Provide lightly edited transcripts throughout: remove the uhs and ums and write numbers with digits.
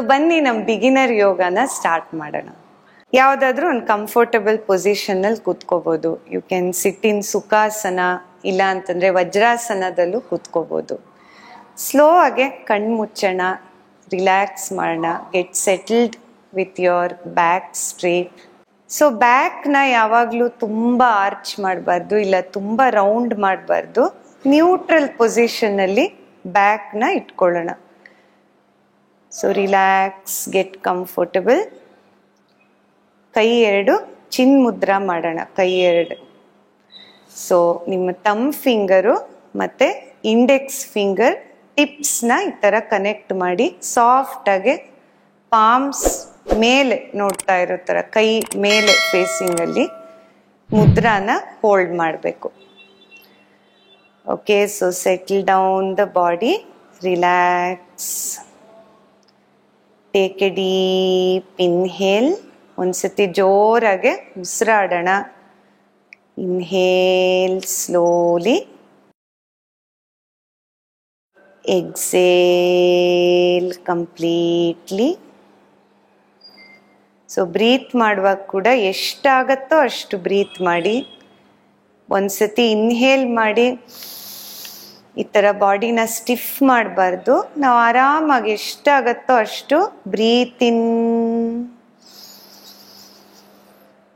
ಬನ್ನಿ ನಮ್ಮ beginner ಯೋಗನ start ಮಾಡೋಣ. ಯಾವುದಾದ್ರೂ ಒಂದು ಕಂಫರ್ಟಬಲ್ ಪೊಸಿಷನಲ್ಲಿ ಕೂತ್ಕೋಬೋದು. You can sit in Sukhasana, ಇಲ್ಲ ಅಂತಂದರೆ ವಜ್ರಾಸನದಲ್ಲೂ ಕೂತ್ಕೋಬೋದು. ಸ್ಲೋ ಆಗಿ ಕಣ್ಣು ಮುಚ್ಚೋಣ, ರಿಲ್ಯಾಕ್ಸ್ ಮಾಡೋಣ. Get settled with your back straight. So ಬ್ಯಾಕ್ನ ಯಾವಾಗಲೂ ತುಂಬ ಆರ್ಚ್ ಮಾಡಬಾರ್ದು, ಇಲ್ಲ ತುಂಬ ರೌಂಡ್ ಮಾಡಬಾರ್ದು. ನ್ಯೂಟ್ರಲ್ ಪೊಸಿಷನ್ನಲ್ಲಿ ಬ್ಯಾಕ್ನ ಇಟ್ಕೊಳ್ಳೋಣ. So relax, get comfortable. ಕೈ ಎರಡು ಚಿನ್ ಮುದ್ರಾ ಮಾಡೋಣ. ಕೈ ಎರಡು, ಸೊ ನಿಮ್ಮ ತಮ್ ಫಿಂಗರು ಮತ್ತು ಇಂಡೆಕ್ಸ್ ಫಿಂಗರ್ ಟಿಪ್ಸ್ನ ಈ ಥರ ಕನೆಕ್ಟ್ ಮಾಡಿ ಸಾಫ್ಟಾಗಿ ಪಾಮ್ಸ್ ಮೇಲೆ ನೋಡ್ತಾ ಇರೋ ಥರ ಕೈ ಮೇಲೆ ಫೇಸಿಂಗಲ್ಲಿ ಮುದ್ರಾನ ಹೋಲ್ಡ್ ಮಾಡಬೇಕು. Okay, so settle down the body, relax. Take a deep inhale. ಒಂದ್ಸತಿ ಜೋರಾಗೆ ಉಸಿರಾಡೋಣ. Inhale slowly, exhale completely. So breathe ಮಾಡುವಾಗ ಕೂಡ ಎಷ್ಟಾಗತ್ತೋ ಅಷ್ಟು ಬ್ರೀತ್ ಮಾಡಿ. ಒಂದ್ಸತಿ ಇನ್ಹೇಲ್ ಮಾಡಿ ಈ ಥರ ಬಾಡಿನ ಸ್ಟಿಫ್ ಮಾಡಬಾರ್ದು. ನಾವು ಆರಾಮಾಗಿ ಎಷ್ಟಾಗತ್ತೋ ಅಷ್ಟು breathe in,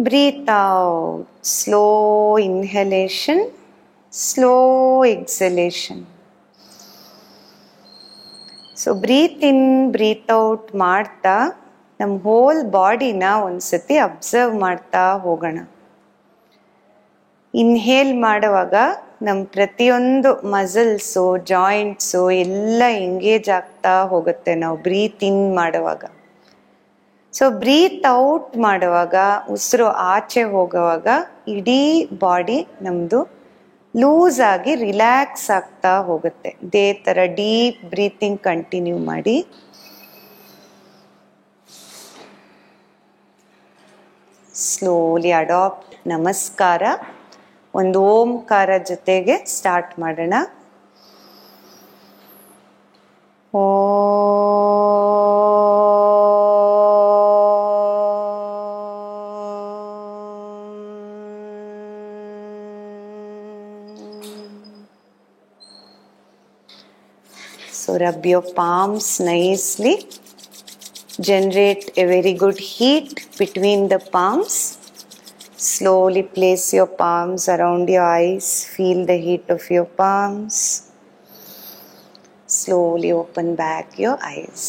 breathe out. Slow inhalation, slow exhalation. So breathe in breathe out ಮಾಡ್ತಾ ನಮ್ಮ ಹೋಲ್ ಬಾಡಿನ ಒಂದ್ಸತಿ ಅಬ್ಸರ್ವ್ ಮಾಡ್ತಾ ಹೋಗೋಣ. ಇನ್ಹೇಲ್ ಮಾಡುವಾಗ ನಮ್ಮ ಪ್ರತಿಯೊಂದು ಮಸಲ್ಸು, ಜಾಯಿಂಟ್ಸು ಎಲ್ಲ ಎಂಗೇಜ್ ಆಗ್ತಾ ಹೋಗುತ್ತೆ ನಾವು ಬ್ರೀತ್ ಇನ್ ಮಾಡುವಾಗ. ಸೊ ಬ್ರೀತ್ ಔಟ್ ಮಾಡುವಾಗ, ಉಸಿರು ಆಚೆ ಹೋಗುವಾಗ ಇಡೀ ಬಾಡಿ ನಮ್ಮದು ಲೂಸ್ ಆಗಿ ರಿಲ್ಯಾಕ್ಸ್ ಆಗ್ತಾ ಹೋಗುತ್ತೆ. ಇದೇ ಥರ ಡೀಪ್ ಬ್ರೀತಿಂಗ್ ಕಂಟಿನ್ಯೂ ಮಾಡಿ. ಸ್ಲೋಲಿ ಅಡಾಪ್ಟ್ ನಮಸ್ಕಾರ. ಒಂದು ಓಂಕಾರ ಜೊತೆಗೆ ಸ್ಟಾರ್ಟ್ ಮಾಡೋಣ. ಓ So rub your palms nicely. Generate a very good heat between the palms. Slowly place your palms around your eyes. Feel the heat of your palms. Slowly open back your eyes.